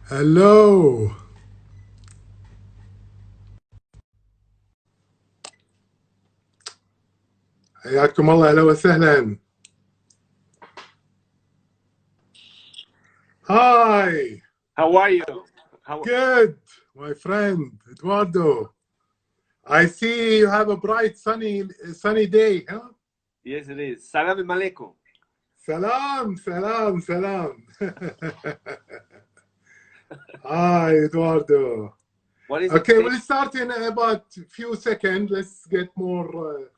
Hello. حياكم الله. اهلا وسهلا. Hi. How are you? Good, my friend Eduardo. I see you have a bright, sunny day, huh? Yes, it is. Salam alaikum. Salam, salam, salam. Hi, Eduardo. What is Okay, it? we'll start in about a few seconds. Let's get more,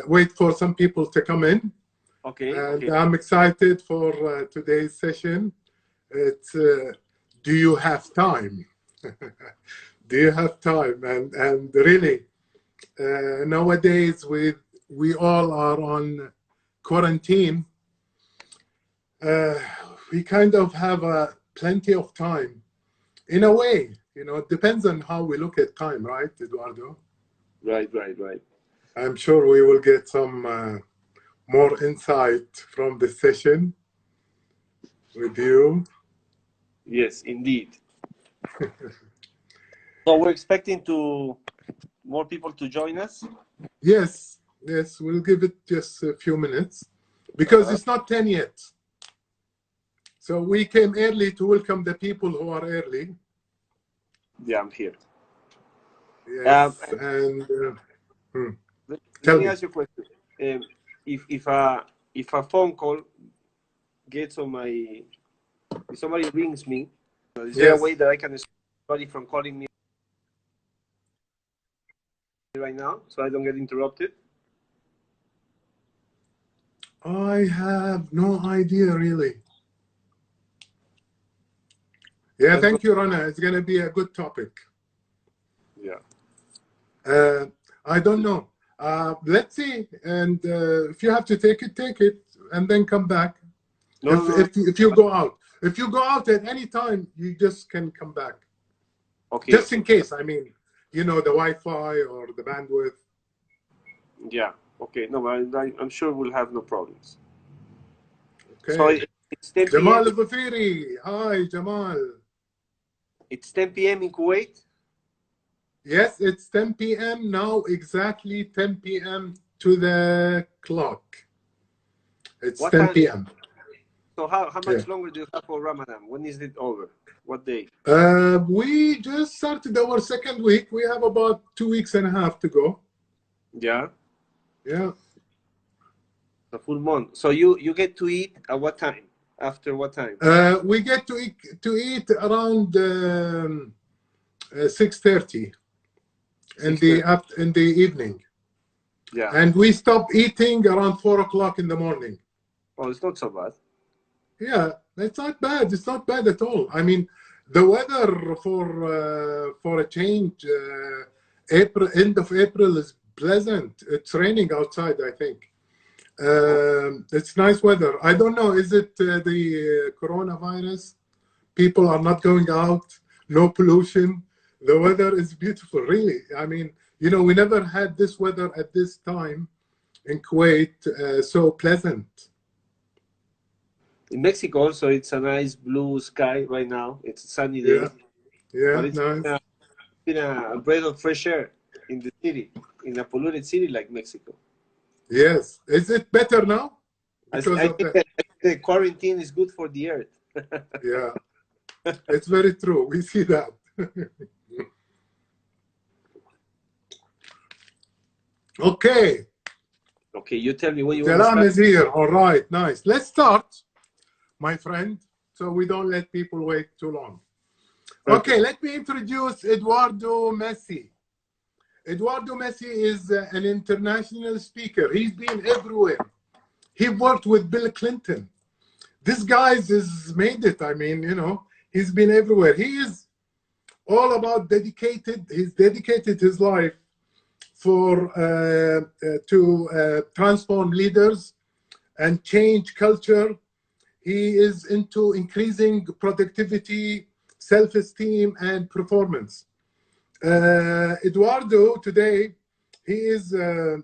wait for some people to come in. Okay. And Okay. I'm excited for today's session. It's do you have time? Do you have time? And really, nowadays we all are on quarantine. We kind of have plenty of time, in a way. You know, it depends on how we look at time, right, Eduardo? Right. I'm sure we will get some more insight from the session with you. Yes, indeed. So we're expecting more people to join us. Yes, we'll give it just a few minutes because it's not 10 yet. So we came early to welcome the people who are early. Yeah, I'm here. Yes, and let me ask you a question. If a phone call gets on my, if somebody rings me, is there a way that I can stop somebody from calling me right now so I don't get interrupted? I have no idea, really. Yeah, thank you, Rana. It's going to be a good topic. Yeah. I don't know. Let's see. And if you have to take it, and then come back. If you go out. If you go out at any time, you just can come back. Okay. Just in case. I mean, you know, the Wi-Fi or the bandwidth. Yeah. Okay. No, but I'm sure we'll have no problems. Okay. So it's 10 p.m. Jamal Al-Bafiri. Hi, Jamal. It's 10 p.m. in Kuwait? Yes, it's 10 p.m. now, exactly 10 p.m. to the clock. It's What 10 time? p.m. So how much longer do you have for Ramadan? When is it over? What day? We just started our second week. We have about 2 weeks and a half to go. Yeah. Yeah. A full month. So you get to eat at what time? After what time? We get to eat around 6:30 in the evening. Yeah. And we stop eating around 4 o'clock in the morning. Oh, it's not so bad. Yeah, it's not bad. It's not bad at all. I mean, the weather for a change, end of April is pleasant. It's raining outside, I think. It's nice weather. I don't know. Is it the coronavirus? People are not going out. No pollution. The weather is beautiful, really. I mean, you know, we never had this weather at this time in Kuwait, so pleasant. In Mexico also, it's a nice blue sky right now. It's a sunny day. Yeah, but it's nice. Been a breath of fresh air in the city, in a polluted city like Mexico. Yes. Is it better now? I think that the quarantine is good for the earth. Yeah, it's very true. We see that. Okay. Okay, you tell me when you want to Salam start. is here. All right, nice. Let's start, my friend, so we don't let people wait too long. Okay, let me introduce Eduardo Masse. Eduardo Masse is an international speaker. He's been everywhere. He worked with Bill Clinton. This guy has made it. I mean, you know, he's been everywhere. He is all about dedicated. He's dedicated his life to transform leaders and change culture. He is into increasing productivity, self-esteem, and performance. Eduardo today, he is a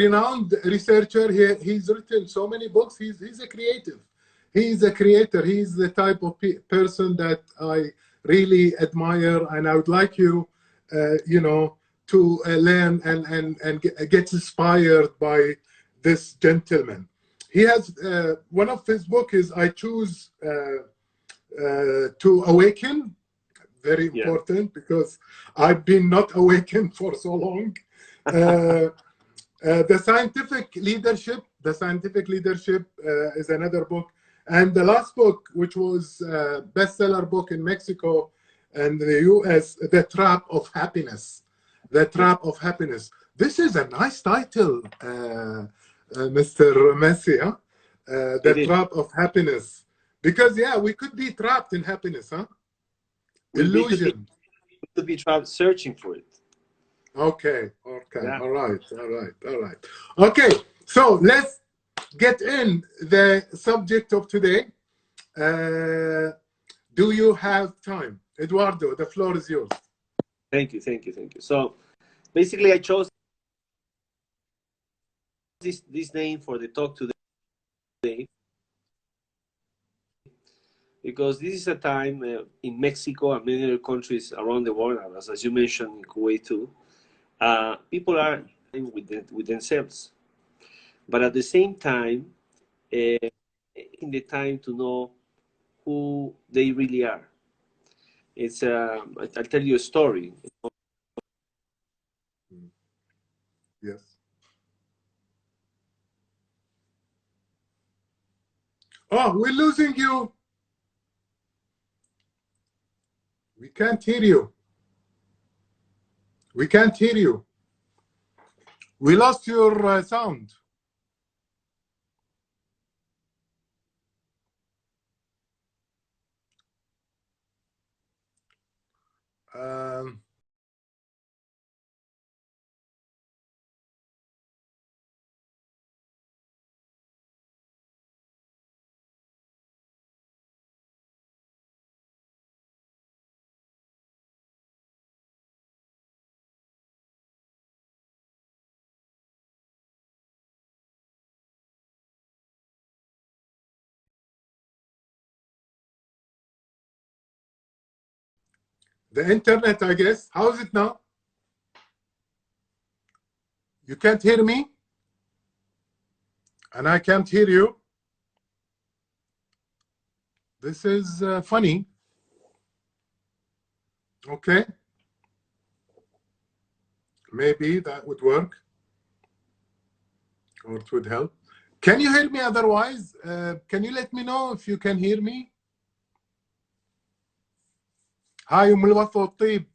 renowned researcher. He's written so many books. He's a creative. he's a creator. He's the type of person that I really admire, and I would like you, you know, to learn and get inspired by this gentleman. He has one of his books is I Choose to Awaken. Very important, because I've been not awakened for so long. The Scientific Leadership is another book. And the last book, which was a bestseller book in Mexico and the US, The Trap of Happiness. The Trap of Happiness. This is a nice title, Mr. Massé, huh? The Trap of Happiness. Because, yeah, we could be trapped in happiness, huh? Illusion. We could be trapped searching for it. Okay, okay, yeah. All right. Okay, so let's get in the subject of today. Do you have time? Eduardo, the floor is yours. Thank you. So basically I chose this name for the talk today because this is a time in Mexico and many other countries around the world, as you mentioned, in Kuwait too, people are with themselves. But at the same time, in the time to know who they really are. It's I'll tell you a story. Yes. Oh, we're losing you. We can't hear you. We can't hear you. We lost your sound. The internet, I guess. How is it now? You can't hear me? And I can't hear you. This is funny. Okay. Maybe that would work. Or it would help. Can you hear me otherwise? Can you let me know if you can hear me? Hi, الوفا والطيب.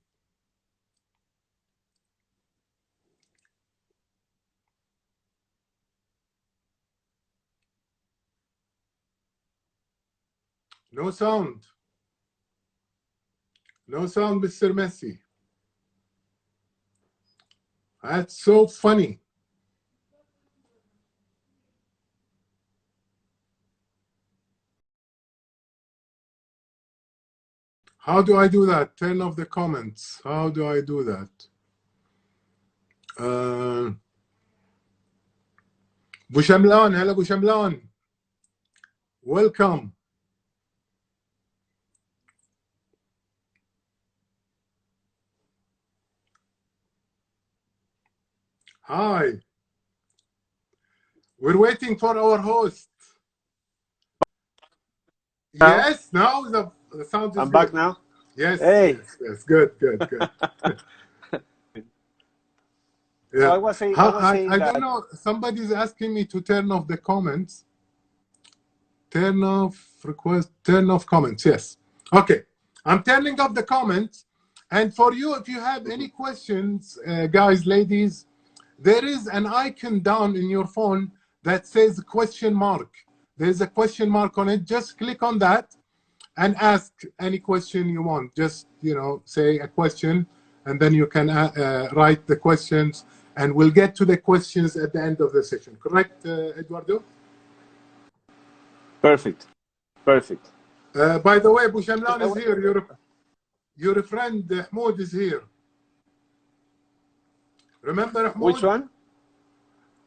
No sound. No sound, Mr. Massé. That's so funny. How do I do that? Turn off the comments. How do I do that? Bushamlan, hello Bushamlan. Welcome. Hi. We're waiting for our host. Now? Yes, now the sound is I'm good. back now? Yes, hey. yes. Good. Yeah. So I was saying I don't know. Somebody's asking me to turn off the comments. Turn off comments. Yes. Okay. I'm turning off the comments. And for you, if you have any questions, guys, ladies, there is an icon down in your phone that says question mark. There's a question mark on it. Just click on that and ask any question you want. Just, you know, say a question, and then you can write the questions, and we'll get to the questions at the end of the session. Correct, Eduardo? Perfect. By the way, Bushamlan is here. Your friend Mahmoud is here. Remember Mahmoud? Which one?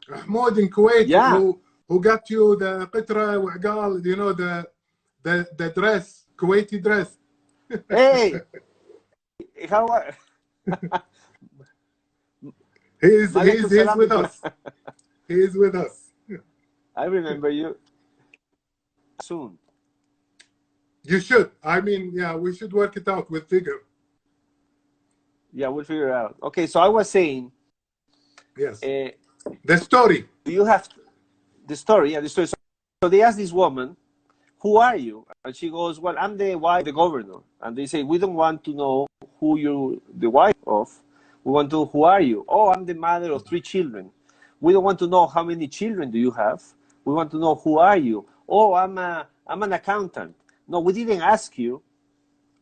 Mahmoud in Kuwait, yeah. who got you the qitra wa'qal, you know, the the dress, Kuwaiti dress. Hey, how are? He's with us. He is with us. I remember you soon. You should. I mean, yeah, we should work it out with vigor. Yeah, we'll figure it out. Okay, so I was saying. Yes. The story. Do you have the story? Yeah, the story. So they asked this woman, "Who are you?" And she goes, "Well, I'm the wife of the governor." And they say, "We don't want to know who you're the wife of. We want to know who are you." "Oh, I'm the mother of 3 children." "We don't want to know how many children do you have. We want to know who are you." "Oh, I'm an accountant." "No, we didn't ask you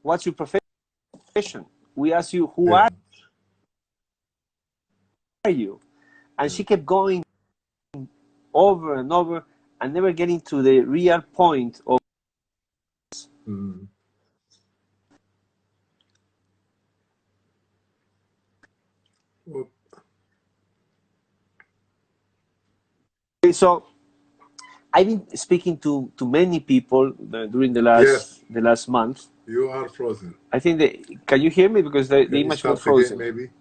what's your profession. We asked you who are you." And she kept going over and over and never getting to the real point of. So I've been speaking to many people during the last month. You are frozen. I think can you hear me, because the image was frozen? Again, maybe.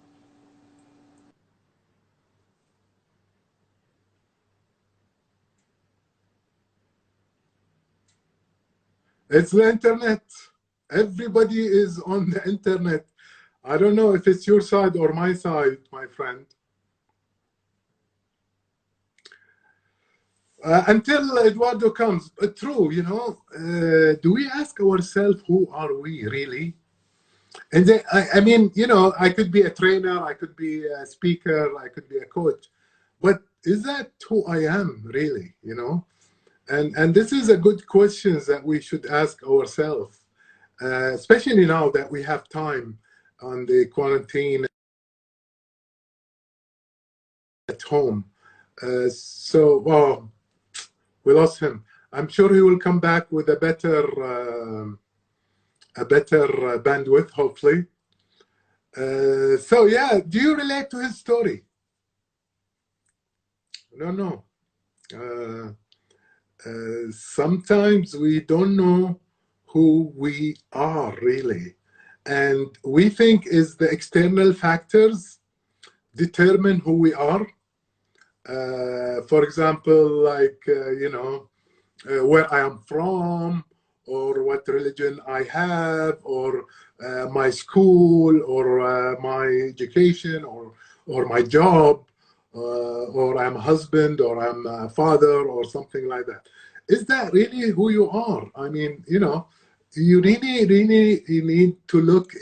It's the internet. Everybody is on the internet. I don't know if it's your side or my side, my friend. Until Eduardo comes. True, you know, do we ask ourselves who are we really? And then, I mean, you know, I could be a trainer, I could be a speaker, I could be a coach, but is that who I am really, you know? And this is a good question that we should ask ourselves, especially now that we have time on the quarantine at home. So, well, we lost him. I'm sure he will come back with a better bandwidth, hopefully. So yeah, do you relate to his story? No. Sometimes we don't know who we are really, and we think is the external factors determine who we are. For example, like you know, where I am from, or what religion I have, or my school, or my education, or my job, or I'm a husband, or I'm a father, or something like that. Is that really who you are? I mean, you know, you really you need to look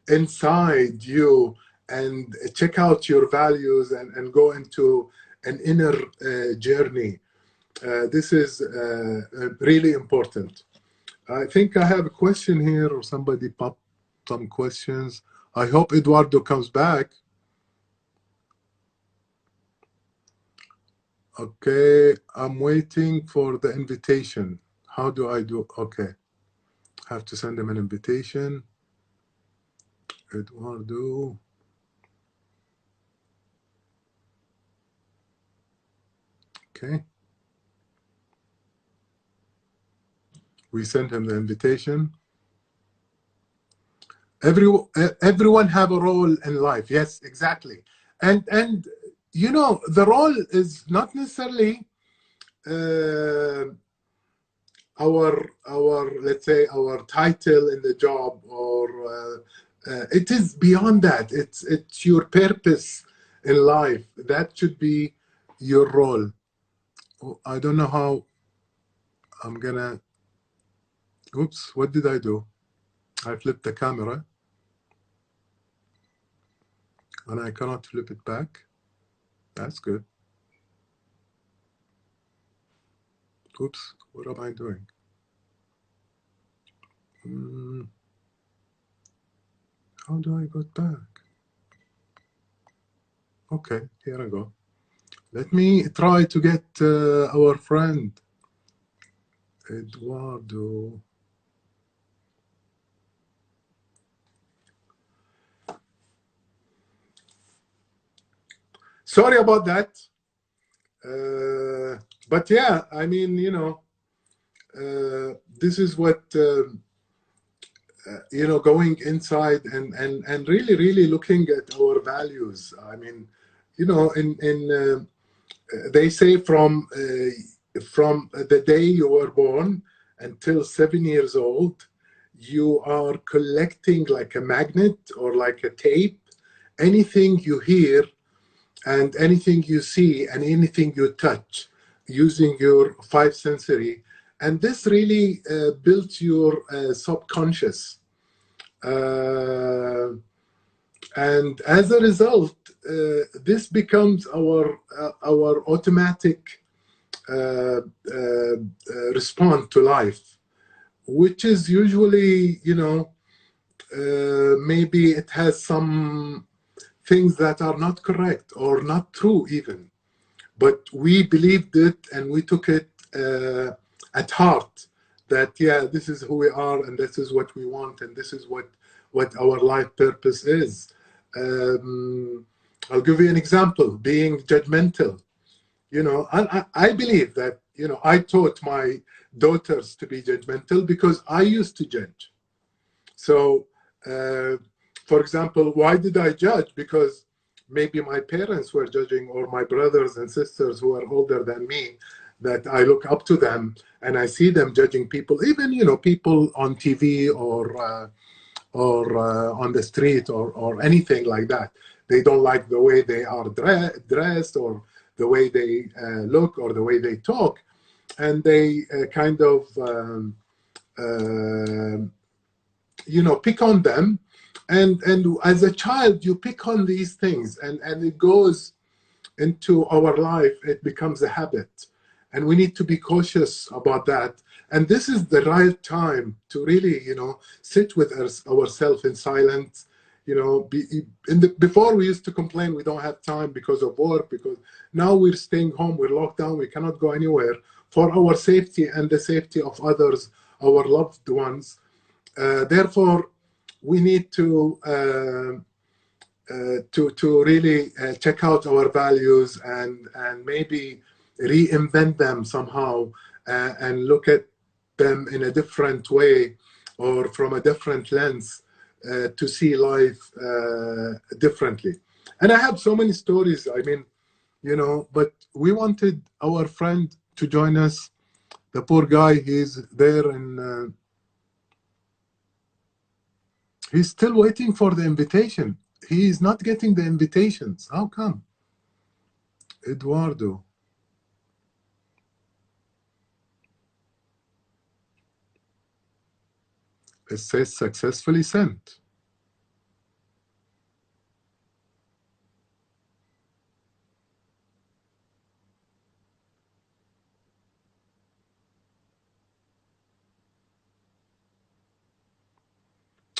inside you and check out your values and go into an inner journey. This is really important. I think I have a question here, or somebody popped some questions. I hope Eduardo comes back. Okay, I'm waiting for the invitation. How do I do? Okay, have to send him an invitation. Eduardo. Okay. We sent him the invitation. Everyone have a role in life. Yes, exactly. And you know, the role is not necessarily our let's say our title in the job, or it is beyond that. It's your purpose in life that should be your role. Oh, I don't know how I'm gonna. Oops, what did I do? I flipped the camera and I cannot flip it back. That's good. Oops, what am I doing? How do I go back? Okay, here I go. Let me try to get our friend Eduardo. Sorry about that. But yeah, I mean, you know, this is what you know, going inside and really looking at our values. I mean, you know, they say from the day you were born until 7 years old, you are collecting like a magnet or like a tape, anything you hear and anything you see and anything you touch using your five sensory. And this really builds your subconscious. And as a result, this becomes our automatic response to life, which is usually, you know, maybe it has some things that are not correct or not true even, but we believed it and we took it at heart that, yeah, this is who we are and this is what we want and this is what our life purpose is. I'll give you an example, being judgmental. You know, I believe that, you know, I taught my daughters to be judgmental because I used to judge. So, for example, why did I judge? Because maybe my parents were judging, or my brothers and sisters who are older than me, that I look up to them and I see them judging people, even, you know, people on TV or on the street or anything like that. They don't like the way they are dressed or the way they look or the way they talk. And they kind of, you know, pick on them. And as a child, you pick on these things and it goes into our life. It becomes a habit. And we need to be cautious about that. And this is the right time to really, you know, sit with ourselves in silence. You know, before we used to complain we don't have time because of work, because now we're staying home, we're locked down, we cannot go anywhere, for our safety and the safety of others, our loved ones. Therefore, we need to really check out our values and maybe reinvent them somehow and look at them in a different way or from a different lens to see life differently. And I have so many stories, I mean, you know, but we wanted our friend to join us. The poor guy, he's there and he's still waiting for the invitation. He is not getting the invitations. How come? Eduardo. It says successfully sent.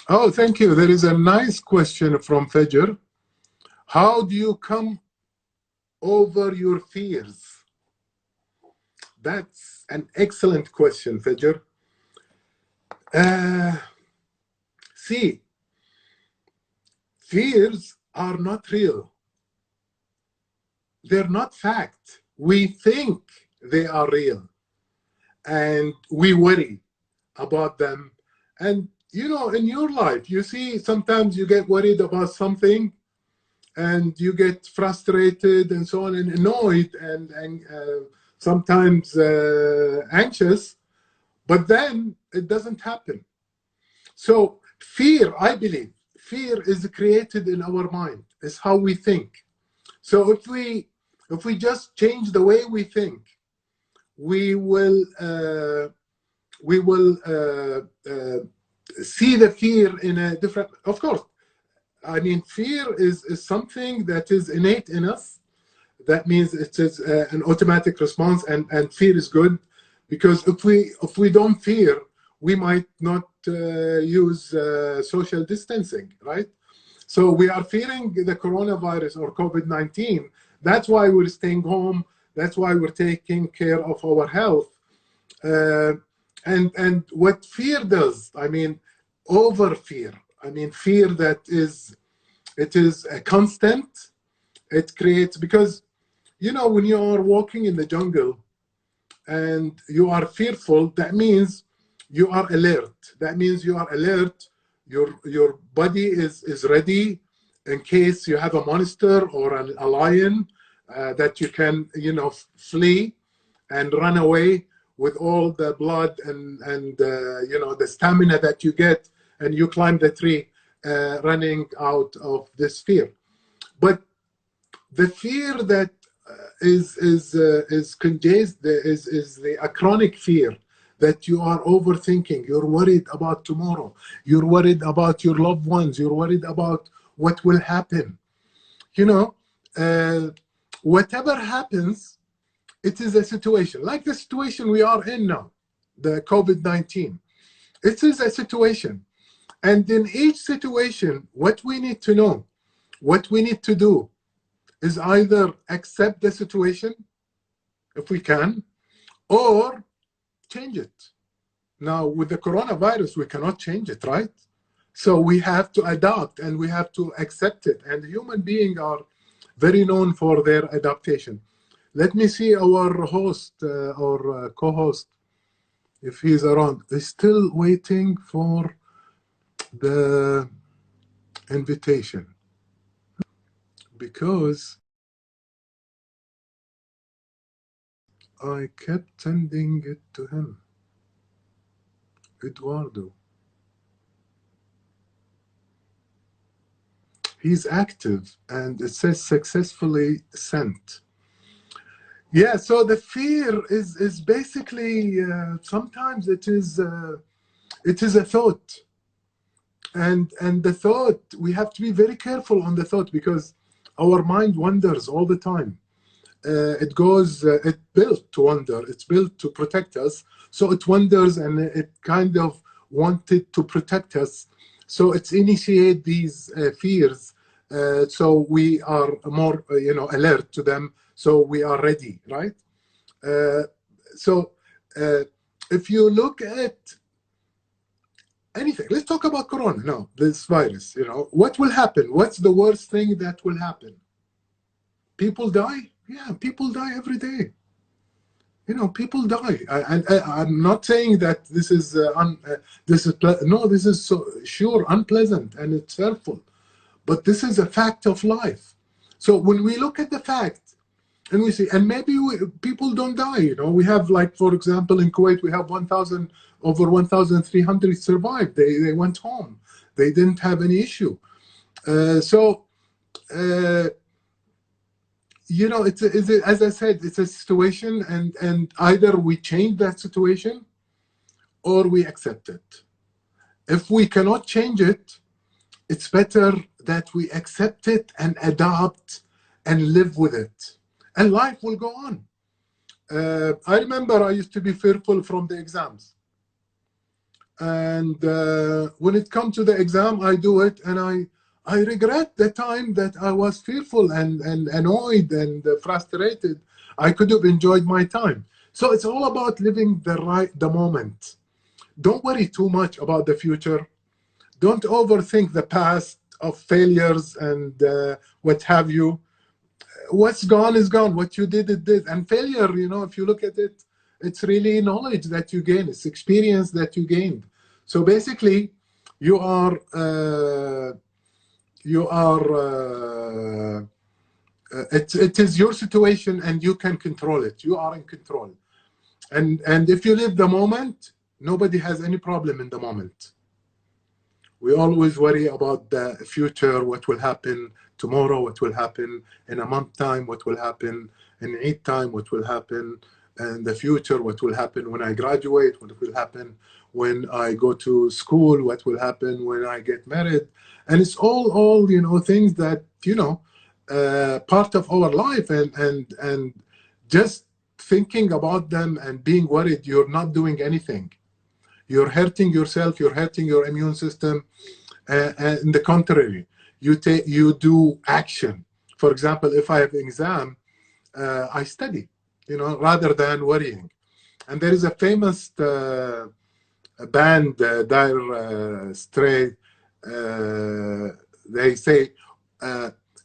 Oh, thank you. There is a nice question from Fajr. How do you come over your fears? That's an excellent question, Fajr. See, fears are not real. They're not fact. We think they are real and we worry about them. And, you know, in your life, you see, sometimes you get worried about something and you get frustrated and so on and annoyed and sometimes anxious, but then it doesn't happen. So fear, I believe, fear is created in our mind. It's how we think. So if we just change the way we think, we will see the fear in a different. Of course, I mean, fear is something that is innate in us. That means it is an automatic response, and fear is good, because if we don't fear, we might not use social distancing, right? So we are fearing the coronavirus or COVID-19. That's why we're staying home. That's why we're taking care of our health. And what fear does, I mean, over fear. I mean, fear that is a constant. It creates, because, you know, when you are walking in the jungle and you are fearful, that means you are alert. That means you are alert. Your body is ready in case you have a monster or a lion that you can, flee and run away with all the blood and the stamina that you get, and you climb the tree, running out of this fear. But the fear that is contagious is a chronic fear that you are overthinking. You're worried about tomorrow. You're worried about your loved ones. You're worried about what will happen. Whatever happens, it is a situation like the situation we are in now, the COVID-19. It is a situation. And in each situation, what we need to know, what we need to do is either accept the situation, if we can, or change it. Now, with the coronavirus, we cannot change it, right? So we have to adapt and we have to accept it. And human beings are very known for their adaptation. Let me see our host or co-host, if he's around. He's still waiting for the invitation because I kept sending it to him. Eduardo. He's active and it says successfully sent. Yeah, so the fear is basically sometimes it is a thought, and the thought, we have to be very careful on the thought because our mind wanders all the time. It goes, it's built to wander, it's built to protect us, so it wanders and it kind of wanted to protect us, so it's initiate these fears, so we are more alert to them, so we are ready, right? So if you look at anything, let's talk about corona now, this virus, what will happen? What's the worst thing that will happen? People die? Yeah, people die every day. People die. I'm not saying that this is no, this is so sure unpleasant and it's hurtful, but this is a fact of life. So when we look at the fact and we see, and maybe people don't die, we have, like, for example, in Kuwait, we have over 1,300 survived. They went home. They didn't have any issue. As I said, it's a situation, and either we change that situation or we accept it. If we cannot change it, it's better that we accept it and adapt and live with it, and life will go on. I remember I used to be fearful from the exams, and when it comes to the exam, I do it, and I regret the time that I was fearful and annoyed and frustrated. I could have enjoyed my time. So it's all about living the moment. Don't worry too much about the future. Don't overthink the past of failures and what have you. What's gone is gone. What you did, it did. And failure, if you look at it, it's really knowledge that you gain. It's experience that you gained. So basically, it is your situation and you can control it. You are in control. And if you live the moment, nobody has any problem in the moment. We always worry about the future, what will happen tomorrow, what will happen in a month time, what will happen in Eid time, what will happen in the future, what will happen when I graduate, what will happen when I go to school, what will happen when I get married. And it's all things that, part of our life, and just thinking about them and being worried, you're not doing anything. You're hurting yourself, you're hurting your immune system. And the contrary, you do action. For example, if I have an exam, I study, rather than worrying. And there is a famous band, Dire Straits, they say,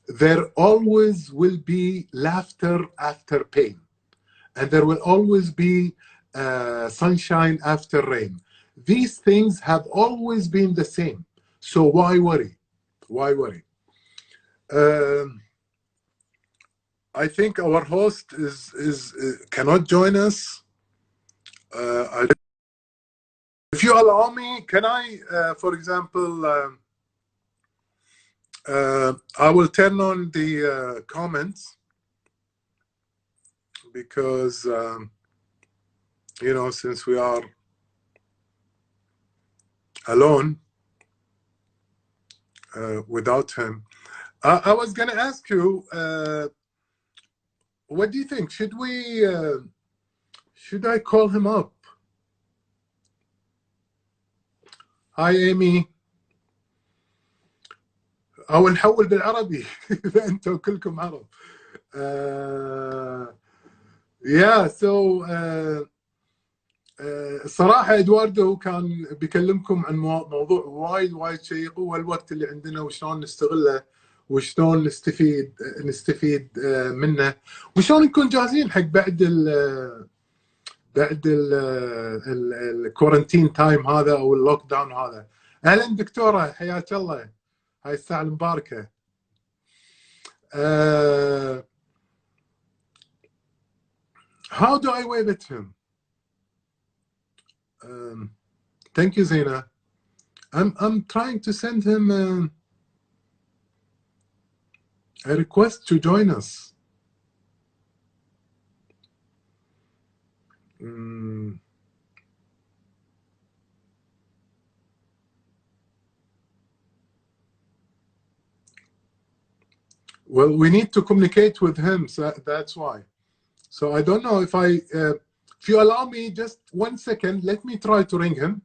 there always will be laughter after pain. and there will always be sunshine after rain. These things have always been the same. So why worry? Why worry? I think our host cannot join us. If you allow me, can I, for example, I will turn on the comments, because you know, since we are alone without him, I was going to ask you, what do you think? Should I call him up? Hi Amy. أو نحول بالعربي إذا أنتم كلكم عرب. Yeah, so الصراحة إدواردو كان بيكلمكم عن موضوع وايد شيق، هو الوقت اللي عندنا وشلون نستغله وشلون نستفيد منه، وشلون نكون جاهزين حق بعد الكورنتين تايم هذا او اللوك داون هذا. اهلا دكتوره، حياك الله، هاي الساعه المباركه. How do I wave at him? Thank you, Zaina. I'm trying to send him a request to join us. Well, we need to communicate with him, so that's why. So I don't know if if you allow me just 1 second, let me try to ring him.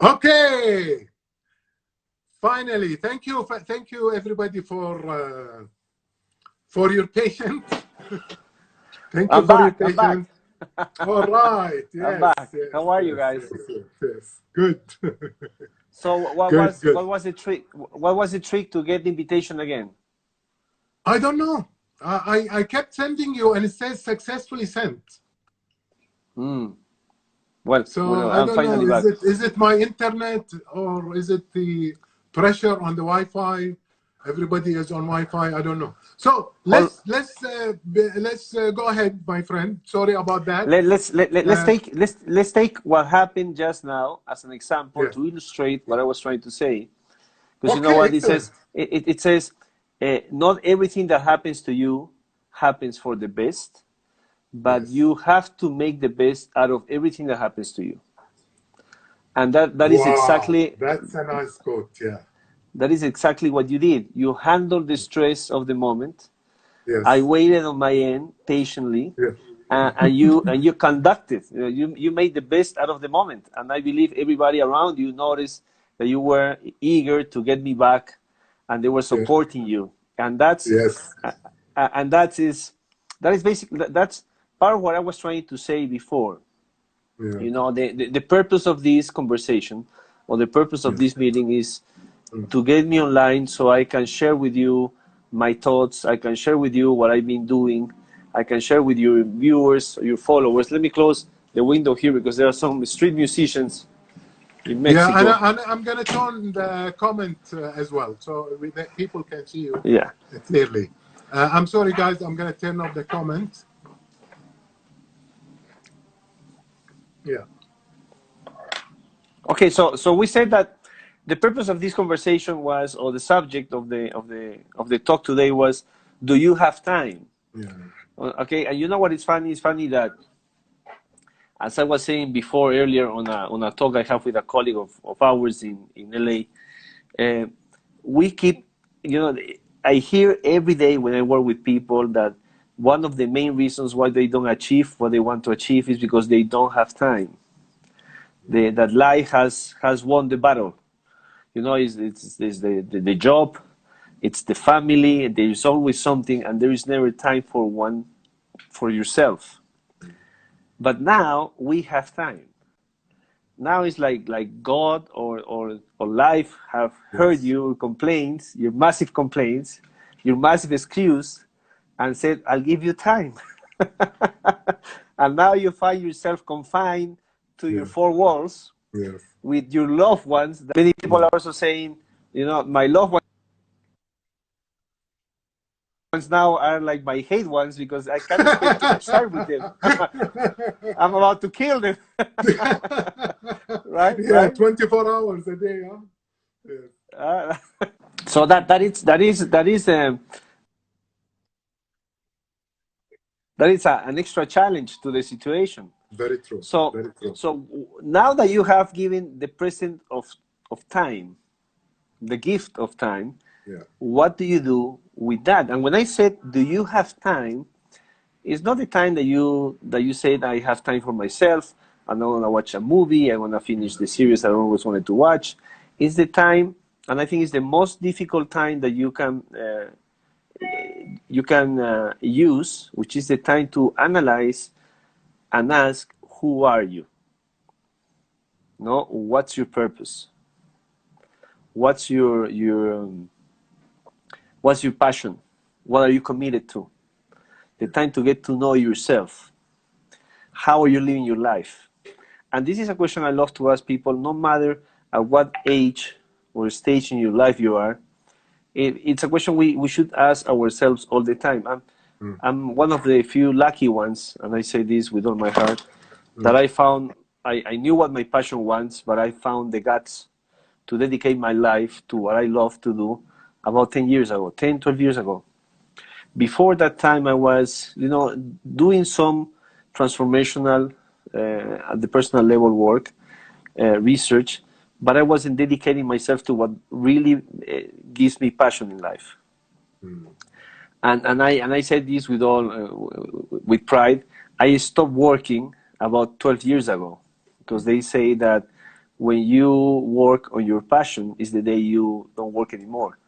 Okay, finally, thank you everybody for your patience. Thank you for your patience. All right, yes, I'm back. Yes, how are you guys? Yes. Good. So what was the trick? What was the trick to get the invitation again? I don't know. I kept sending you and it says successfully sent. Well, so I don't know. Is it my internet, or is it the pressure on the Wi-Fi? Everybody is on Wi-Fi. I don't know. So let's go ahead, my friend. Sorry about that. Let's take what happened just now as an example to illustrate what I was trying to say. Because you know what it says? It says not everything that happens to you happens for the best, but you have to make the best out of everything that happens to you. And that is exactly. That's a nice quote. Yeah. That is exactly what you did. You handled the stress of the moment. Yes. I waited on my end patiently, and you conducted. You made the best out of the moment. And I believe everybody around you noticed that you were eager to get me back, and they were supporting you. And that's and that is basically that's part of what I was trying to say before. Yeah. You know, the purpose of this conversation, or the purpose of this meeting, is to get me online so I can share with you my thoughts. I can share with you what I've been doing. I can share with your viewers, your followers. Let me close the window here because there are some street musicians in Mexico. Yeah, and I'm going to turn the comment as well, so people can see you clearly. I'm sorry, guys. I'm going to turn off the comments. Yeah. Okay, so we said that the purpose of this conversation was, or the subject of the talk today was, do you have time? Yeah. Okay, and you know what is funny? It's funny that, as I was saying before earlier on a talk I have with a colleague of ours in LA, we keep, I hear every day when I work with people that one of the main reasons why they don't achieve what they want to achieve is because they don't have time. That life has won the battle. It's the job, it's the family, there is always something, and there is never time for yourself. But now we have time. Now it's like God or life have heard your complaints, your massive complaints, your massive excuse, and said, I'll give you time. And now you find yourself confined to your four walls with your loved ones. Many people are also saying, my loved ones now are like my hate ones because I can't spend too much time with them. I'm about to kill them. Right? Yeah, right? 24 hours a day, huh? Yeah. So that is an extra challenge to the situation. Very true. So, Very true. So now that you have given the present of time, the gift of time, what do you do with that? And when I said, do you have time, it's not the time that you said, I have time for myself, I'm not going to watch a movie, I want to finish the series I always wanted to watch. It's the time, and I think it's the most difficult time that you can use, which is the time to analyze and ask, who are you? No, what's your purpose? What's your passion? What are you committed to? The time to get to know yourself. How are you living your life? And this is a question I love to ask people, no matter at what age or stage in your life you are. It's a question we should ask ourselves all the time. I'm one of the few lucky ones, and I say this with all my heart, that I found, I knew what my passion was, but I found the guts to dedicate my life to what I love to do about 10 years ago, 10, 12 years ago. Before that time, I was, doing some transformational, at the personal level work, research, but I wasn't dedicating myself to what really gives me passion in life. And I said this with pride. I stopped working about 12 years ago, because they say that when you work on your passion is the day you don't work anymore.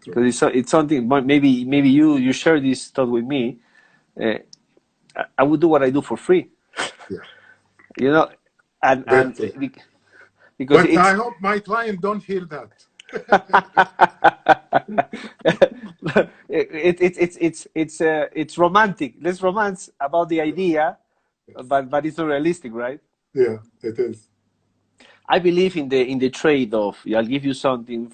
Because it's something, maybe you share this thought with me. I would do what I do for free. And because but I hope my client don't hear that. It's romantic. Let's romance about the idea, but it's not realistic, right? Yeah, it is. I believe in the trade of, I'll give you something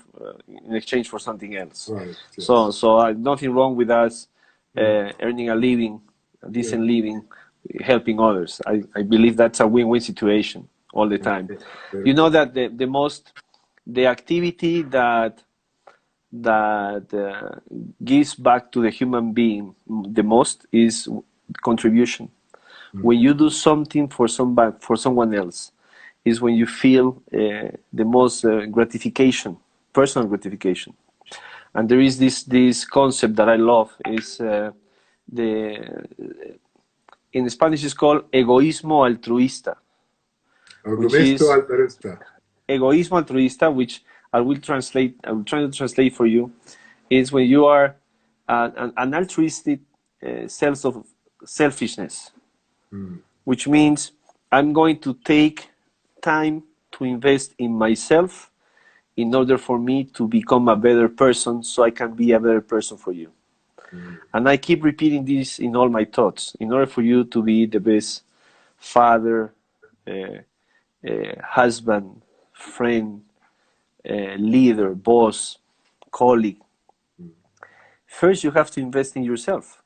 in exchange for something else. Right. Yes. So nothing wrong with us earning a living, a decent living, helping others. I believe that's a win-win situation all the time. You know that the activity that gives back to the human being the most is contribution. When you do something for someone else, is when you feel the most gratification, personal gratification. And there is this concept that I love, is in Spanish it's called egoísmo altruista. Egoísmo altruista, which I will try to translate for you, is when you are an altruistic sense of selfishness, which means I'm going to take time to invest in myself in order for me to become a better person, so I can be a better person for you. And I keep repeating this in all my thoughts. In order for you to be the best father, husband, friend, leader, boss, colleague. First, you have to invest in yourself.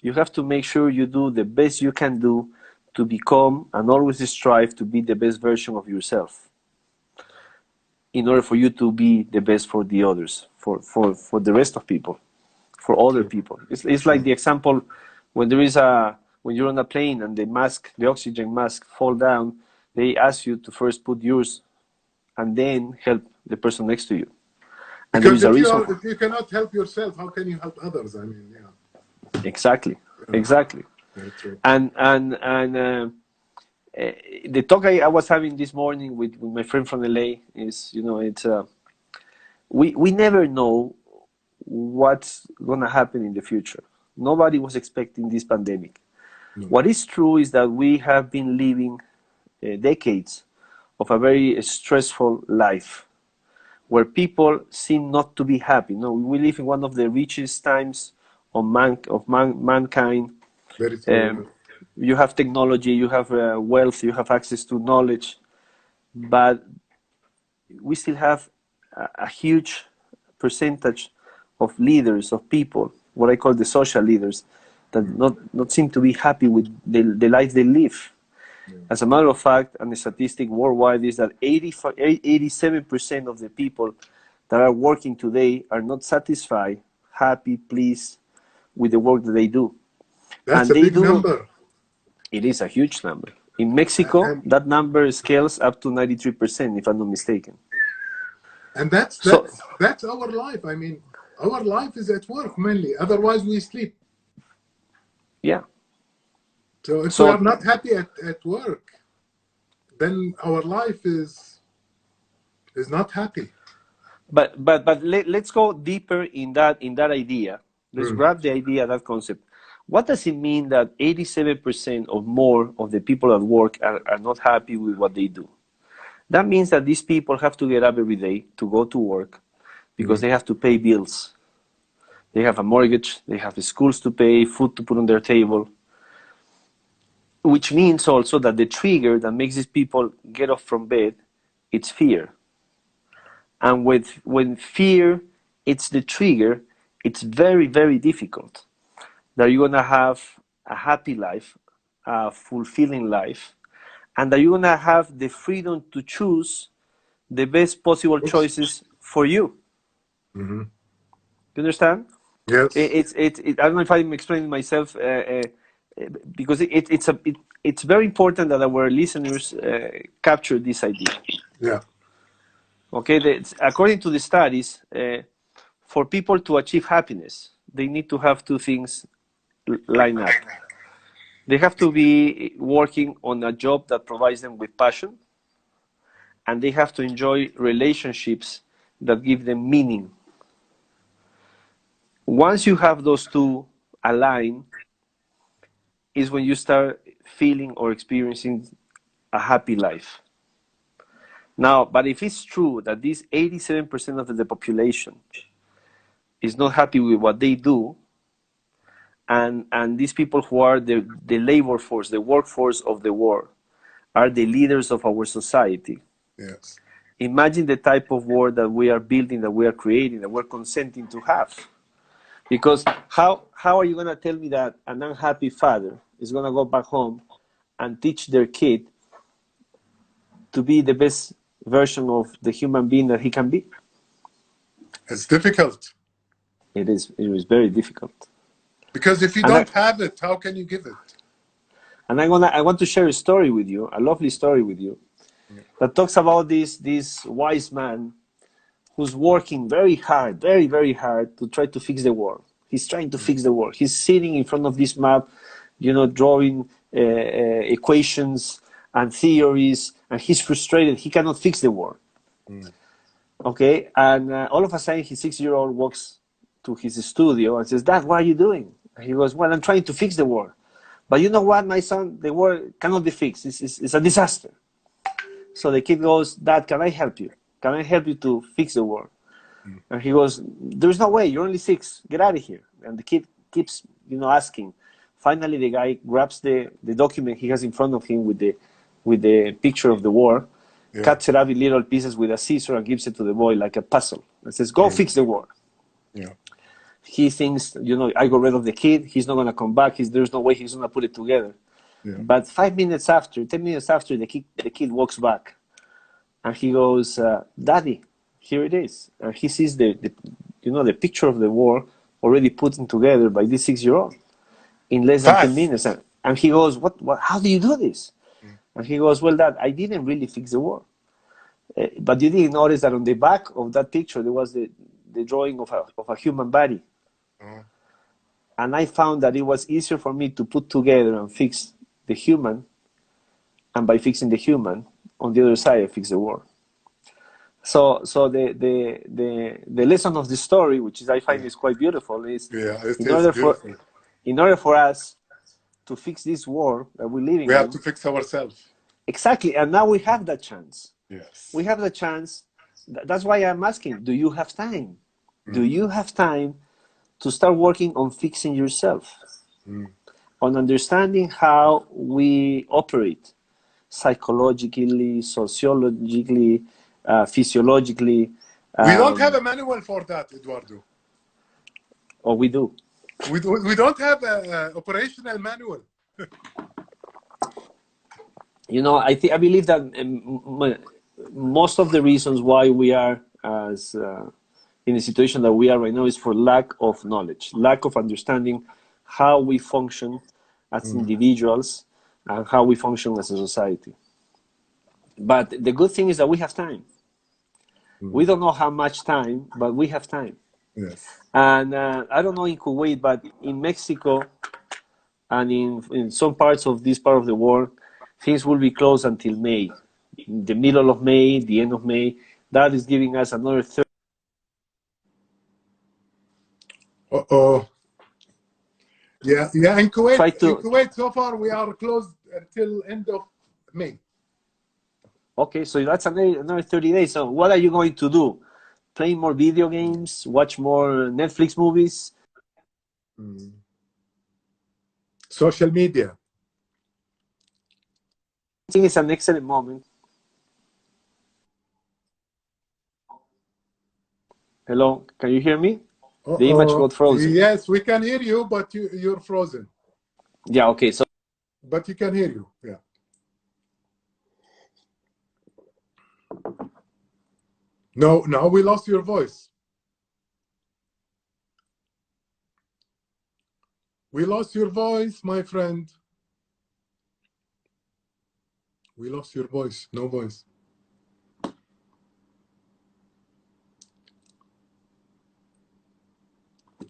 You have to make sure you do the best you can do to become and always strive to be the best version of yourself in order for you to be the best for the others, for the rest of people, for other people. It's like the example when when you're on a plane and the oxygen mask fall down, they ask you to first put yours and then help the person next to you. And because there is a reason. if you cannot help yourself, how can you help others? I mean, yeah. Exactly, exactly. Very true. And the talk I was having this morning with my friend from LA is, it's we never know what's gonna happen in the future. Nobody was expecting this pandemic. No. What is true is that we have been living decades of a very stressful life, where people seem not to be happy. No, we live in one of the richest times of mankind. Very true. You have technology, you have wealth, you have access to knowledge, but we still have a huge percentage of leaders, of people, what I call the social leaders, that not seem to be happy with the life they live. Yeah. As a matter of fact, and the statistic worldwide is that 87% of the people that are working today are not satisfied, happy, pleased with the work that they do. That's a big number. It is a huge number. In Mexico, that number scales up to 93%, if I'm not mistaken. And that's our life. I mean, our life is at work mainly. Otherwise, we sleep. Yeah. So if we are not happy at work, then our life is not happy. But let's go deeper in that idea. Let's grab the idea, that concept. What does it mean that 87% or more of the people at work are not happy with what they do? That means that these people have to get up every day to go to work because they have to pay bills. They have a mortgage, they have schools to pay, food to put on their table, which means also that the trigger that makes these people get up from bed, it's fear. And when fear, it's the trigger, it's very, very difficult that you're going to have a happy life, a fulfilling life, and that you're going to have the freedom to choose the best possible choices for you. Mm-hmm. You understand? Yes. I don't know if I'm explaining myself, because it's very important that our listeners capture this idea. Yeah. Okay. According to the studies, for people to achieve happiness, they need to have two things line up. They have to be working on a job that provides them with passion, and they have to enjoy relationships that give them meaning. Once you have those two aligned, is when you start feeling or experiencing a happy life. Now, but if it's true that this 87% of the population is not happy with what they do, and these people who are the labor force, the workforce of the world, are the leaders of our society. Yes. Imagine the type of world that we are building, that we are creating, that we're consenting to have. Because how are you going to tell me that an unhappy father is going to go back home and teach their kid to be the best version of the human being that he can be? It's difficult. It is very difficult. Because if you don't have it, how can you give it? And I want to share a story with you, a lovely story with you, that talks about this wise man who's working very hard, very, very hard to try to fix the world. He's trying to fix the world. He's sitting in front of this map, drawing equations and theories, and he's frustrated. He cannot fix the world. Okay, and all of a sudden, his 6-year-old walks to his studio and says, "Dad, what are you doing?" And he goes, "Well, I'm trying to fix the world. But you know what, my son, the world cannot be fixed. It's a disaster." So the kid goes, "Dad, can I help you? Can I help you to fix the world?" And he goes, "There's no way. You're only 6. Get out of here." And the kid keeps, asking Finally, the guy grabs the document he has in front of him with the picture of the war, cuts it up in little pieces with a scissor and gives it to the boy like a puzzle. And says, "Go fix the war." Yeah. He thinks, I got rid of the kid. He's not going to come back. There's no way he's going to put it together. Yeah. But 10 minutes after, the kid walks back, and he goes, "Daddy, here it is." And he sees the picture of the war already put together by this 6-year-old in less than 10 minutes. And he goes, what, how do you do this? And he goes, "Well, Dad, I didn't really fix the war. But you didn't notice that on the back of that picture, there was the drawing of a human body. And I found that it was easier for me to put together and fix the human. And by fixing the human, on the other side, I fix the war." So the lesson of the story, which is I find is quite beautiful, is in order for us to fix this war that we're living in, we have to fix ourselves. Exactly, and now we have that chance. Yes, we have the chance. That's why I'm asking: do you have time? Do you have time to start working on fixing yourself, on understanding how we operate psychologically, sociologically, physiologically? We don't have a manual for that, Eduardo. Oh, we do. We don't have an operational manual. I believe that most of the reasons why we are in the situation that we are right now is for lack of knowledge, lack of understanding how we function as individuals and how we function as a society. But the good thing is that we have time. We don't know how much time, but we have time. Yes. And I don't know in Kuwait, but in Mexico and in some parts of this part of the world, things will be closed until May, the middle of May, the end of May. That is giving us another 30. Yeah. In Kuwait, so far we are closed until end of May. Okay, so that's another 30 days. So what are you going to do? Play more video games? Watch more Netflix movies? Social media. I think it's an excellent moment. Hello, can you hear me? The image got frozen. Yes, we can hear you, but you're frozen. Yeah, okay. So, but you can hear you, yeah. No, now we lost your voice. We lost your voice, my friend. We lost your voice, no voice.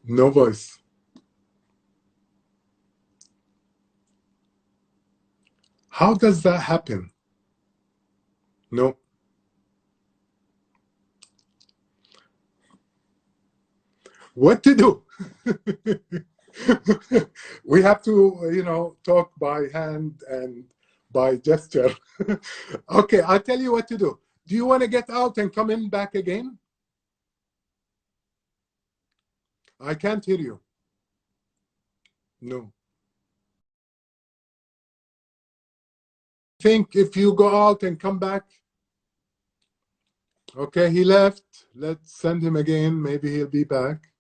No voice. How does that happen? No. What to do? We have to, talk by hand and by gesture. Okay, I'll tell you what to do. Do you want to get out and come in back again? I can't hear you. No. Think if you go out and come back. Okay, he left. Let's send him again. Maybe he'll be back.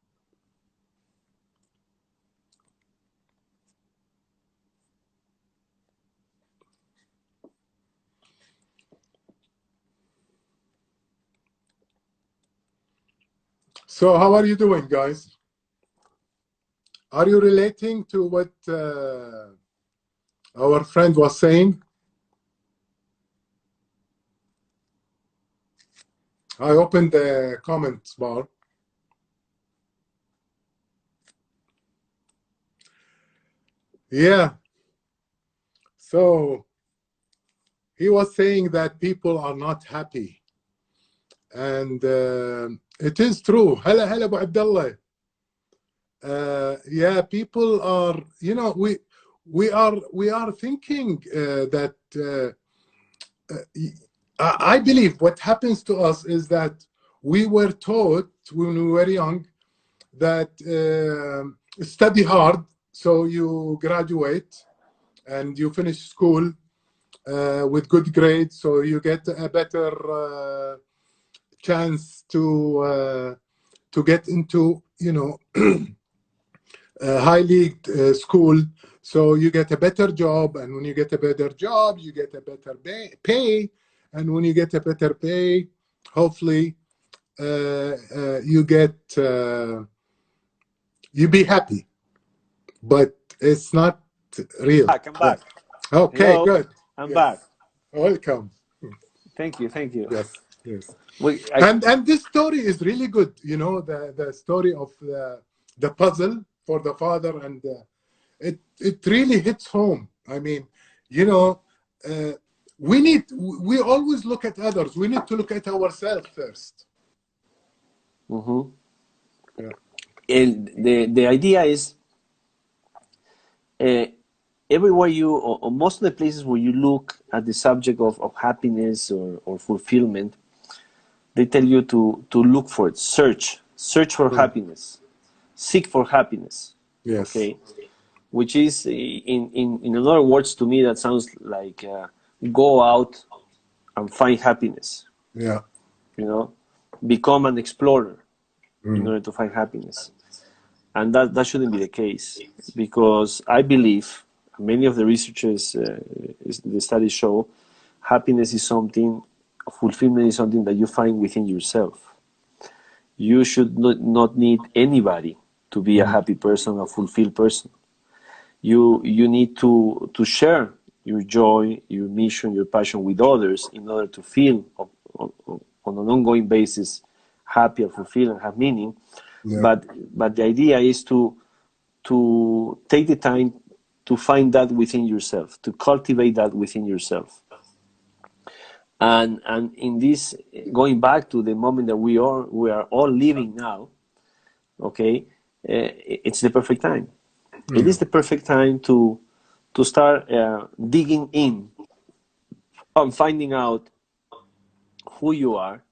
So how are you doing, guys? Are you relating to what our friend was saying? I opened the comments bar. Yeah. So he was saying that people are not happy. And it is true. Hala Abu Abdullah. Yeah, people are, we are thinking that I believe what happens to us is that we were taught when we were young that study hard, so you graduate and you finish school with good grades, so you get a better chance to get into, you know, high league school. So you get a better job, and when you get a better job, you get a better pay, and when you get a better pay, hopefully you get you be happy, but it's not real. I'm back. Okay, Hello? good. I'm Yes. back. Welcome. Thank you. Yes, yes. I, And this story is really good. You know, the story of the puzzle for the father, and it really hits home. I mean, you know, we always look at others. We need to look at ourselves first. mm-hmm. Yeah. And the idea is everywhere you, or most of the places where you look at the subject of happiness or fulfillment, they tell you to look for it, search for happiness, seek for happiness. Yes. Okay, which is in other words, to me that sounds like go out and find happiness. Yeah. You know, become an explorer in order to find happiness. And that shouldn't be the case, because I believe many of the researchers, the studies show, happiness is something, fulfillment is something that you find within yourself. You should not need anybody to be a happy person, a fulfilled person. You need to share your joy, your mission, your passion with others in order to feel on an ongoing basis happy or fulfilled and have meaning. Yeah. But the idea is to take the time to find that within yourself, to cultivate that within yourself. And in this, going back to the moment that we are all living now, okay, it's the perfect time. It is the perfect time to start digging in and finding out who you are,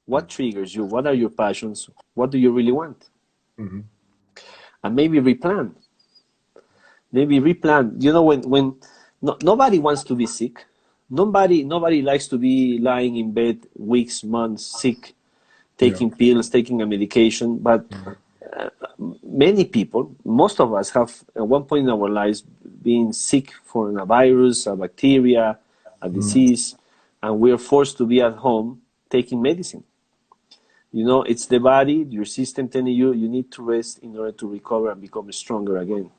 what triggers you, what are your passions, what do you really want, and maybe replan. You know, when nobody wants to be sick. Nobody likes to be lying in bed weeks, months, sick, taking pills, taking a medication. But many people, most of us, have at one point in our lives been sick for a virus, a bacteria, a disease, and we are forced to be at home taking medicine. You know, it's the body, your system telling you need to rest in order to recover and become stronger again.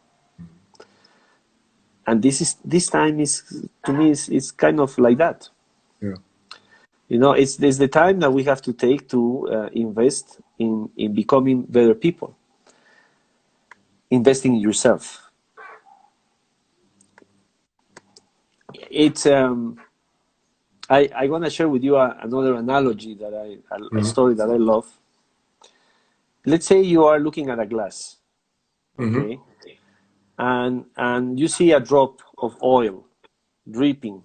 And this time is, to me, is kind of like that. Yeah. You know, there's the time that we have to take to invest in becoming better people. Investing in yourself. It's I want to share with you another analogy that a story that I love. Let's say you are looking at a glass, okay, and you see a drop of oil dripping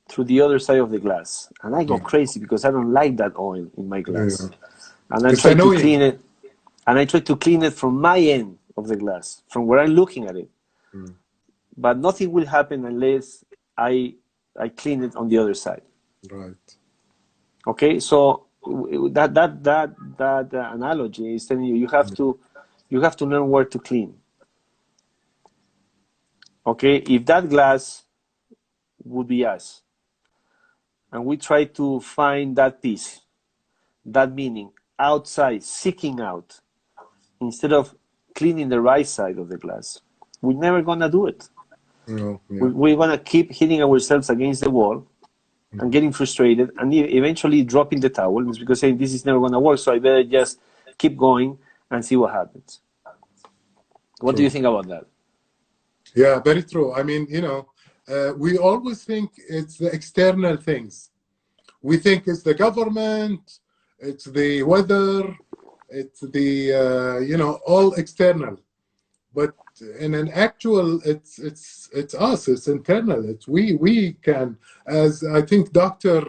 through the other side of the glass, and I go crazy because I don't like that oil in my glass, and I try to clean it, and I try to clean it from my end of the glass, from where I'm looking at it, but nothing will happen unless I clean it on the other side. Right. Okay, so that analogy is telling you have to learn where to clean. Okay, if that glass would be us, and we try to find that peace, that meaning outside, seeking out, instead of cleaning the right side of the glass, we're never gonna do it. No, yeah. We're gonna keep hitting ourselves against the wall and getting frustrated, and eventually dropping the towel. It's because saying this is never gonna work, so I better just keep going and see what happens. What do you think about that? Yeah, very true. I mean, you know, we always think it's the external things. We think it's the government, it's the weather, it's the you know, all external. But in an actual, it's us. It's internal. It's we can, as I think Dr.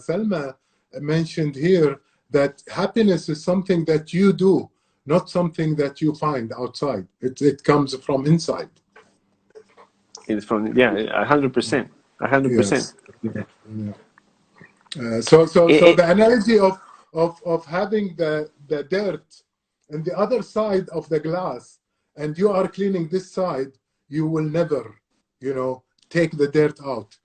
Salma mentioned here, that happiness is something that you do. not something that you find outside. It comes from inside. It's from 100%, 100%. Yes. Yeah. So the analogy of having the dirt and the other side of the glass, and you are cleaning this side, you will never, take the dirt out.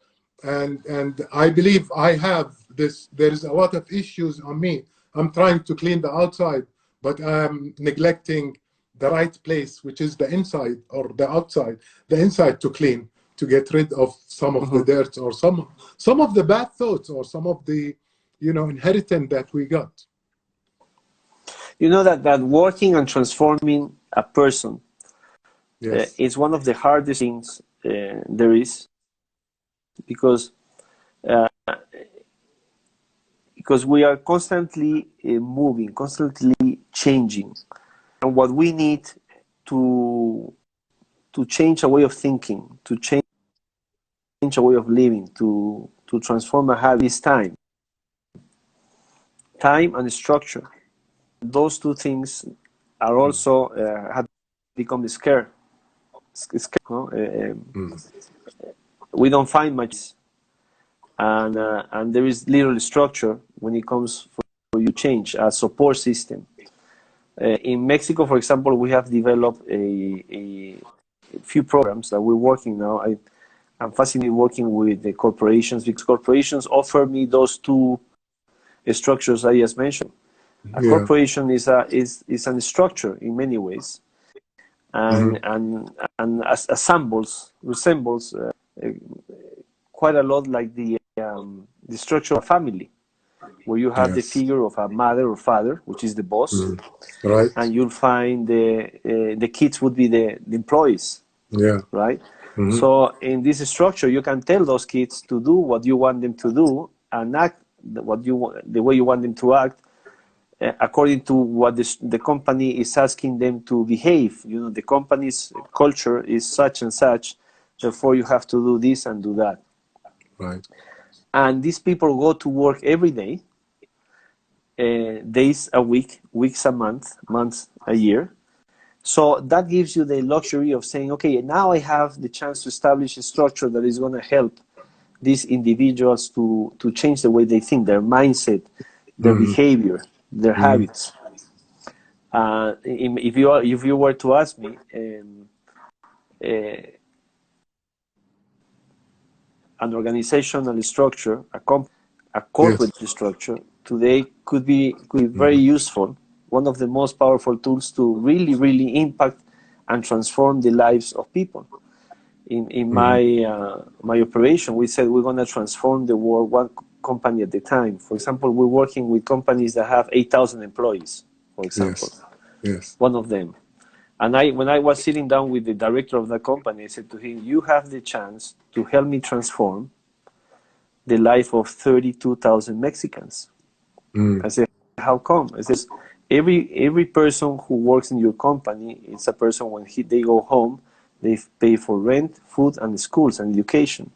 And I believe I have this. There is a lot of issues on me. I'm trying to clean the outside, but I'm neglecting the right place, which is the inside or the outside, the inside to clean, to get rid of some of the dirt or some of the bad thoughts or some of the inheritance that we got. You know that working and transforming a person is one of the hardest things there is, because we are constantly moving, constantly changing, and what we need to change a way of thinking, to change a way of living, to transform a habit is time and structure. Those two things are also have become scarce. We don't find much, and there is little structure when it comes for you change a support system. In Mexico, for example, we have developed a few programs that we're working now. I'm fascinated working with the corporations, because corporations offer me those two structures I just mentioned. A corporation is a structure in many ways, and resembles quite a lot like the structure of a family, where you have the figure of a mother or father, which is the boss, right? And you'll find the kids would be the employees, right? So in this structure, you can tell those kids to do what you want them to do and act the way you want them to act, according to what the company is asking them to behave. The company's culture is such and such, therefore you have to do this and do that. Right. And these people go to work every day, days a week, weeks a month, months a year. So that gives you the luxury of saying, okay, now I have the chance to establish a structure that is going to help these individuals to change the way they think, their mindset, their behavior, their habits. If you were to ask me, an organizational structure, a corporate structure today could be very useful. One of the most powerful tools to really, really impact and transform the lives of people. In my operation, we said we're going to transform the world one company at a time. For example, we're working with companies that have 8,000 employees, for example. Yes. One of them. And when I was sitting down with the director of that company, I said to him, you have the chance to help me transform the life of 32,000 Mexicans. I said, how come? I said, every person who works in your company, it's a person when they go home, they pay for rent, food, and schools and education.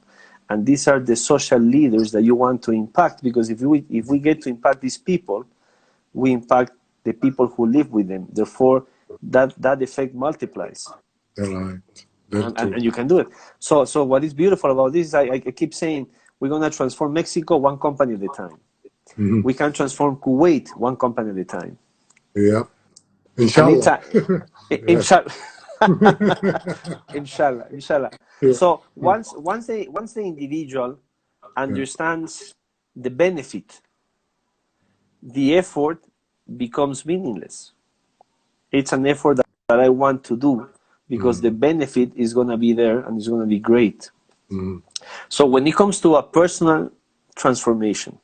And these are the social leaders that you want to impact, because if we get to impact these people, we impact the people who live with them. Therefore, that effect multiplies. Right. And you can do it. So what is beautiful about this is I keep saying we're going to transform Mexico one company at a time. We can transform Kuwait one company at a time. Yeah. Inshallah. Inshallah. Inshallah. Yeah. So once the individual understands the benefit, the effort becomes meaningless. It's an effort that I want to do because the benefit is going to be there and it's going to be great. So when it comes to a personal transformation,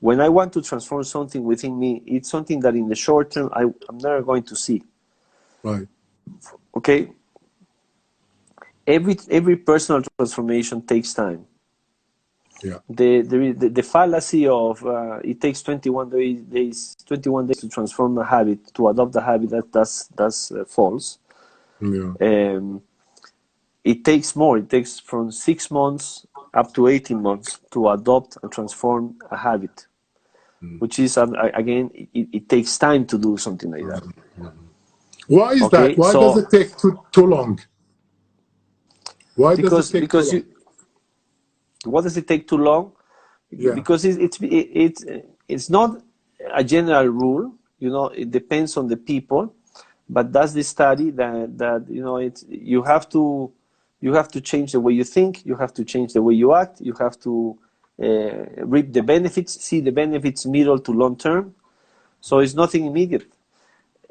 when I want to transform something within me, it's something that in the short term I'm never going to see. Right. Okay. Every personal transformation takes time. Yeah. The fallacy of it takes 21 days to transform a habit, to adopt a habit, that's false. Yeah. It takes more. It takes from 6 months up to 18 months to adopt and transform a habit. which is, again, it takes time to do something like that. Why is that? Why does it take too long? Why does it take too long? Why does it take too long? Yeah. Because it's not a general rule. You know, it depends on the people. But that's the study that you know, you have to change the way you think. You have to change the way you act. You have to reap the benefits, see the benefits middle to long term. So it's nothing immediate.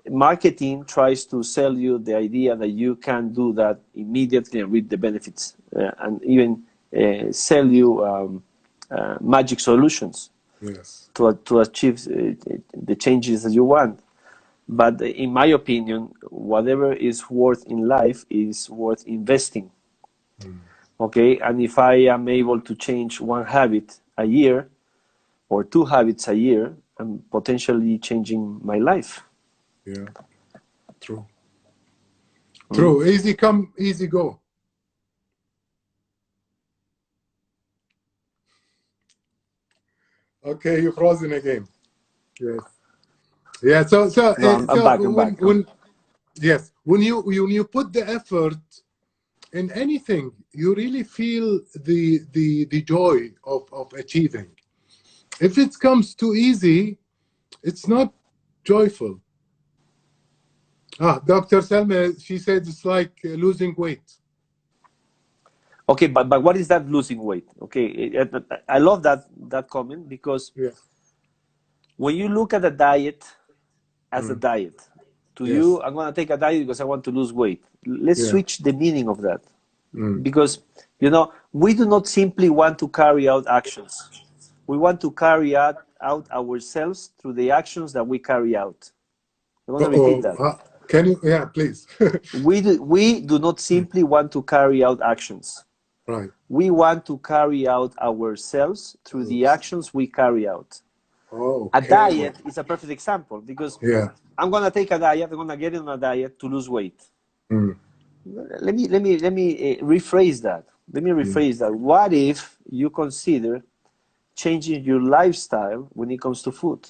Marketing tries to sell you the idea that you can do that immediately and reap the benefits, and even sell you magic solutions to achieve the changes that you want. But in my opinion, whatever is worth in life is worth investing. Okay, and if I am able to change one habit a year or 2 habits a year, I'm potentially changing my life. Yeah, true. True. Easy come, easy go. Okay, you're frozen again. Yes. Yeah. So I'm back. I'm back. Yes, when you put the effort in anything, you really feel the joy of achieving. If it comes too easy, it's not joyful. Dr. Selma, she said it's like losing weight. Okay, but what is that losing weight? Okay, I love that comment, because when you look at a diet as a diet, to you, I'm going to take a diet because I want to lose weight. Let's switch the meaning of that. Because, you know, we do not simply want to carry out actions. We want to carry out ourselves through the actions that we carry out. I'm going to repeat that. Can you? Yeah, please. We do not simply want to carry out actions. Right. We want to carry out ourselves through the actions we carry out. A diet is a perfect example, because I'm going to take a diet, I'm going to get on a diet to lose weight. Let me rephrase that. Let me rephrase that. What if you consider changing your lifestyle when it comes to food?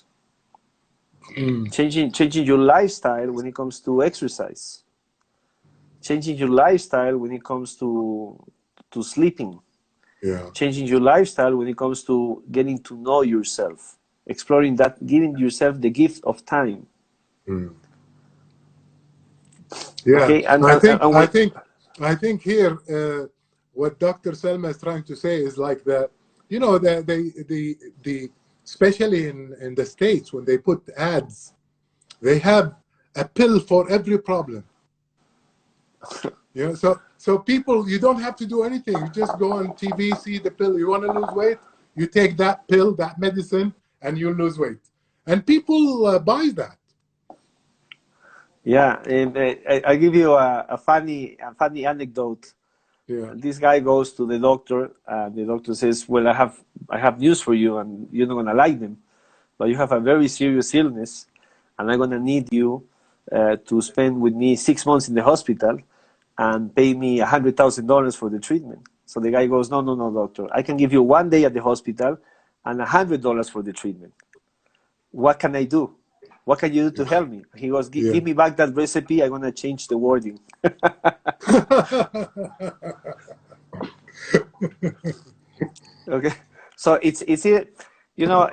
Changing your lifestyle when it comes to exercise. Changing your lifestyle when it comes to sleeping. Changing your lifestyle when it comes to getting to know yourself. Exploring that, giving yourself the gift of time. Yeah, okay? I think here what Dr. Selma is trying to say is like the especially in the States, when they put ads, they have a pill for every problem. You know, so people, you don't have to do anything. You just go on TV, see the pill. You want to lose weight, you take that pill, that medicine, and you lose weight. And people buy that. Yeah, and I give you a funny anecdote. This guy goes to the doctor, and the doctor says, "Well, I have news for you, and you're not gonna like them, but you have a very serious illness, and I'm gonna need you to spend with me 6 months in the hospital and pay me $100,000 for the treatment." So the guy goes, "No, doctor. I can give you 1 day at the hospital and $100 for the treatment. What can I do? What can you do to help me?" He goes, "Give me back that recipe. I'm gonna change the wording." Okay, so it's you know,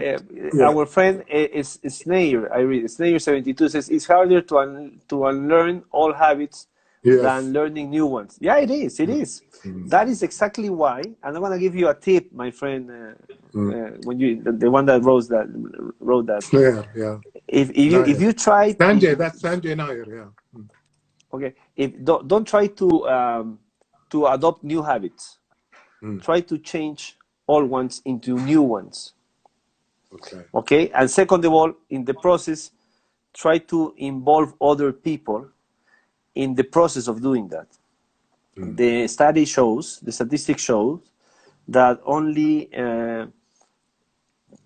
our friend is Snayer. I read Snayer 72 says it's harder to unlearn all habits than learning new ones. Yeah, it is. It is. That is exactly why. And I'm gonna give you a tip, my friend. When you the one that wrote that. Yeah. If you try Sanjay, that's Sanjay Nair. Okay, don't try to adopt new habits. Try to change old ones into new ones. Okay, and second of all, in the process, try to involve other people in the process of doing that. The statistics shows that only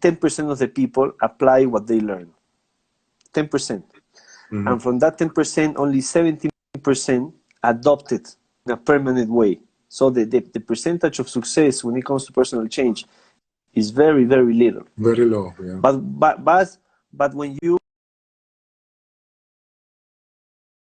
10% of the people apply what they learn. 10%. And from that 10%, only 17% adopt it in a permanent way. So the percentage of success when it comes to personal change is very, very little. Very low, yeah. But when you